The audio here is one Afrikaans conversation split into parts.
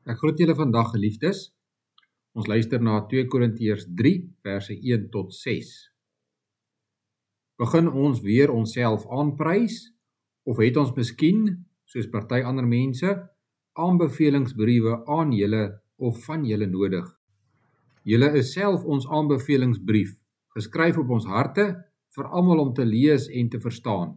Ek groet julle vandag, geliefdes. Ons luister na 2 Korintiërs 3, verse 1 tot 6. Begin ons weer onsself aanprys, of het ons miskien, soos party ander mense, aanbevelingsbriewe aan julle of van julle nodig? Julle is self ons aanbevelingsbrief, geskryf op ons harte, vir almal om te lees en te verstaan.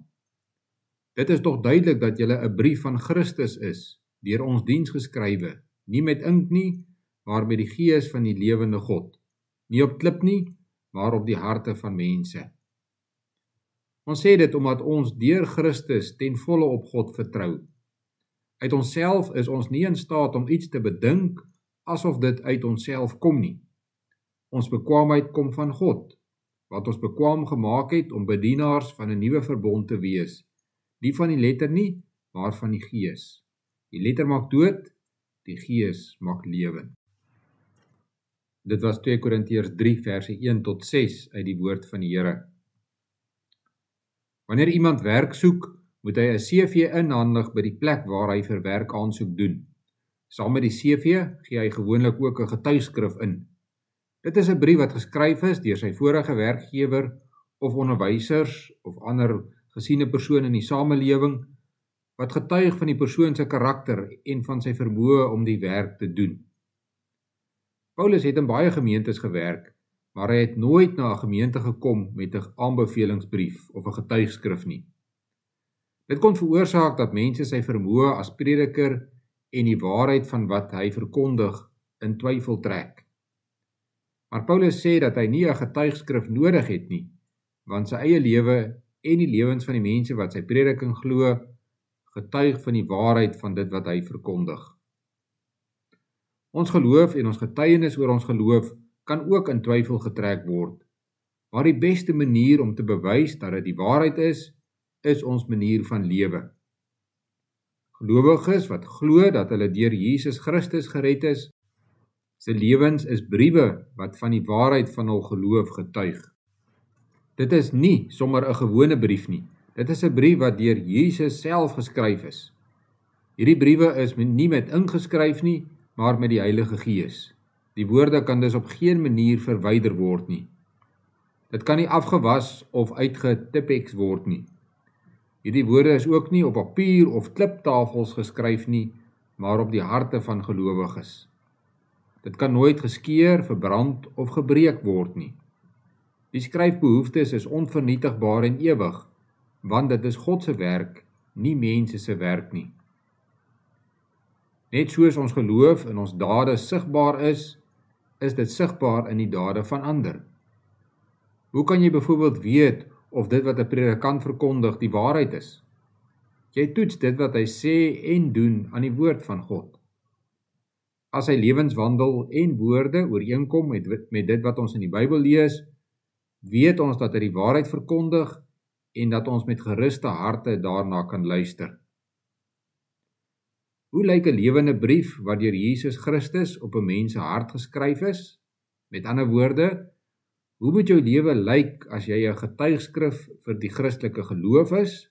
Dit is tog duidelik dat julle 'n brief van Christus is, deur ons diens geskrywe, nie met ink nie, maar met die Gees van die lewende God, nie op klip nie, maar op die harte van mense. Ons sê dit omdat ons deur Christus ten volle op God vertrou. Uit onsself is ons nie in staat om iets te bedink, asof dit uit onsself kom nie. Ons bekwaamheid kom van God, wat ons bekwaam gemaak het om bedienaars van 'n nuwe verbond te wees, nie van die letter nie, maar van die Gees. Die letter maak dood, die Gees maak lewend. Dit was 2 Korintiërs 3 verse 1 tot 6 uit die woord van die Here. Wanneer iemand werk soek, moet hy 'n CV inhandig by die plek waar hy vir werk aansoek doen. Saam met die CV gee hy gewoonlik ook 'n getuigskrif in. Dit is 'n brief wat geskryf is deur sy vorige werkgewer of onderwysers of ander gesiene persoon in die samelewing, wat getuig van die persoon se karakter en van sy vermoë om die werk te doen. Paulus het in baie gemeentes gewerk, maar hy het nooit na 'n gemeente gekom met 'n aanbevelingsbrief of 'n getuigskrif nie. Dit kon veroorsaak dat mense sy vermoë as prediker en die waarheid van wat hy verkondig in twyfel trek. Maar Paulus sê dat hy nie 'n getuigskrif nodig het nie, want sy eie lewe en die lewens van die mense wat sy prediking glo, getuig van die waarheid van dit wat hy verkondig. Ons geloof en ons getuienis oor ons geloof kan ook in twyfel getrek word, maar die beste manier om te bewys dat dit die waarheid is ons manier van lewe. Gelowiges wat glo dat hulle deur Jesus Christus gered is, se lewens is briewe wat van die waarheid van hul geloof getuig. Dit is nie sommer 'n gewone brief nie. Dit is 'n brief wat deur Jesus self geskryf is. Hierdie briewe is nie met ink geskryf nie, maar met die Heilige Gees. Die woorde kan dus op geen manier verwyder word nie. Dit kan nie afgewas of uitgetipex word nie. Hierdie woorde is ook nie op papier of kliptafels geskryf nie, maar op die harte van gelowiges. Dit kan nooit geskeur, verbrand of gebreek word nie. Die skryfbehoeftes is onvernietigbaar en ewig, want dit is God se werk, nie mense se werk nie. Net soos ons geloof in ons dade sigbaar is dit sigbaar in die dade van ander. Hoe kan jy byvoorbeeld weet of dit wat 'n predikant verkondig die waarheid is? Jy toets dit wat hy sê en doen aan die woord van God. As sy lewenswandel en woorde ooreenkom met dit wat ons in die Bybel lees, weet ons dat hy die waarheid verkondig en dat ons met geruste harte daarna kan luister. Hoe lyk 'n lewende brief wat deur Jesus Christus op 'n mens se hart geskryf is? Met ander woorde, hoe moet jou lewe lyk as jy 'n getuigskrif vir die Christelike geloof is?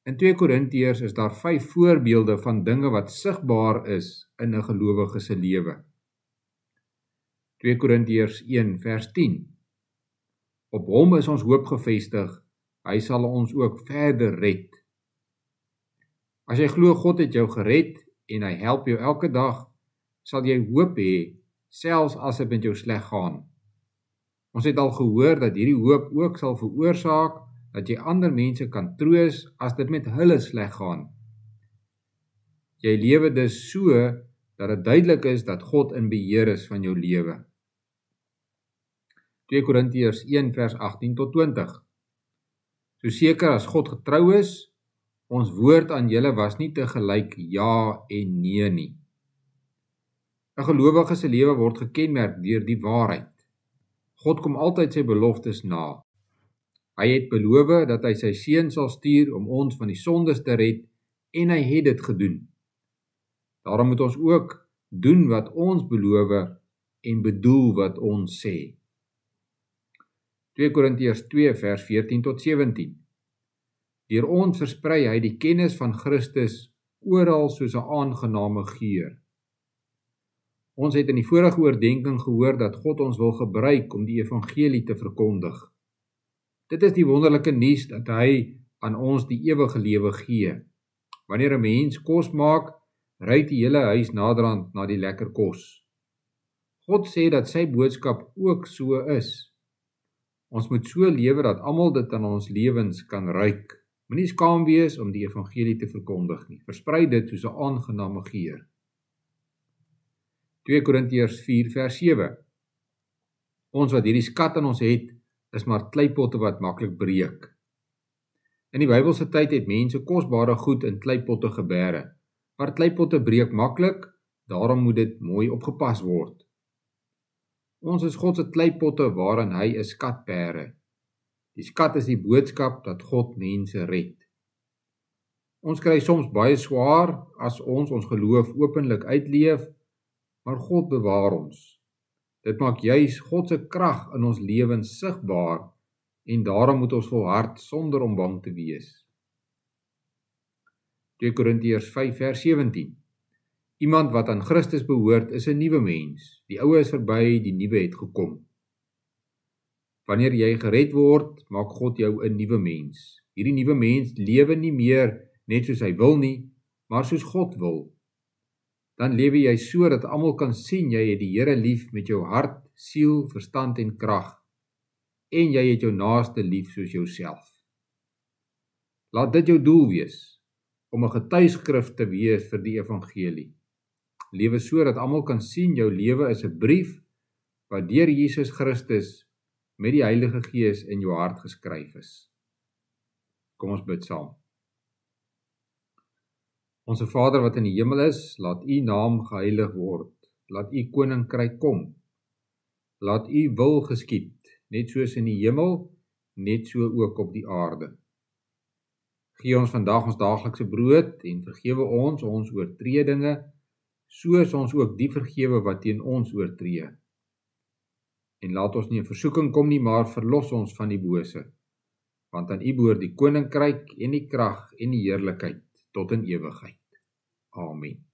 In 2 Korintiërs is daar 5 voorbeelde van dinge wat sigbaar is in 'n gelowige se lewe. 2 Korintiërs 1 vers 10. Op hom is ons hoop gefestig, hy sal ons ook verder red. As jy glo God het jou gered en hy help jou elke dag, sal jy hoop hê, selfs as dit met jou sleg gaan. Ons het al gehoor dat hierdie hoop ook sal veroorsaak dat jy ander mense kan troos as dit met hulle sleg gaan. Jy lewe dus so dat dit duidelik is dat God in beheer is van jou lewe. 2 Korintiërs 1 vers 18 tot 20. So seker as God getrou is, ons woord aan julle was nie te gelyk ja en nee nie. 'n Gelowige se lewe word gekenmerk deur die waarheid. God kom altyd sy beloftes na. Hy het beloof dat hy sy seun sal stuur om ons van die sondes te red en hy het dit gedoen. Daarom moet ons ook doen wat ons beloof en bedoel wat ons sê. 2 Korintiërs 2 vers 14 tot 17. Deur ons versprei hy die kennis van Christus oral soos 'n aangename geur. Ons het in die vorige oordenking gehoor dat God ons wil gebruik om die evangelie te verkondig. Dit is die wonderlike nuus dat hy aan ons die ewige lewe gee. Wanneer 'n mens kos maak, ruik die hele huis naderhand na die lekker kos. God sê dat sy boodskap ook so is. Ons moet so lewe dat almal dit aan ons lewens kan ruik. Moenie skaam wees om die evangelie te verkondig nie. Versprei dit soos 'n aangename geur. 2 Korintiërs 4 vers 7. Ons wat hierdie skat in ons het, is maar kleipotte wat maklik breek. In die Bybelse tyd het mense kosbare goed in kleipotte gebêre, maar kleipotte breek maklik, daarom moet dit mooi opgepas word. Ons is God se kleipotte waarin hy 'n skat bære. Die skat is die boodskap dat God mense red. Ons kry soms baie swaar as ons geloof openlik uitleef, maar God bewaar ons. Dit maak juis God se krag in ons lewens sigbaar en daarom moet ons volhard sonder om bang te wees. 2 Korintiërs 5 vers 17. Iemand wat aan Christus behoort is 'n nuwe mens. Die ou is verby, die nuwe het gekom. Wanneer jy gered word, maak God jou 'n nuwe mens. Hierdie nuwe mens lewe nie meer net soos hy wil nie, maar soos God wil. Dan lewe jy so dat almal kan sien jy het die Here lief met jou hart, siel, verstand en krag. En jy het jou naaste lief soos jouself. Laat dit jou doel wees, om 'n getuigskrif te wees vir die evangelie. Lewe so dat almal kan sien jou lewe is 'n brief wat deur Jesus Christus met die Heilige Gees in jou hart geskryf is. Kom ons bid saam. Onse Vader wat in die hemel is, laat u naam geheilig word. Laat u koninkryk kom. Laat u wil geskied, net soos in die hemel, net so ook op die aarde. Gee ons vandag ons daaglikse brood en vergewe ons oortredinge, soos ons ook die vergewe wat teen ons oortree. En laat ons nie in versoeking kom nie, maar verlos ons van die bose. Want aan u behoort die koninkryk en die krag en die heerlikheid tot in ewigheid. Amen.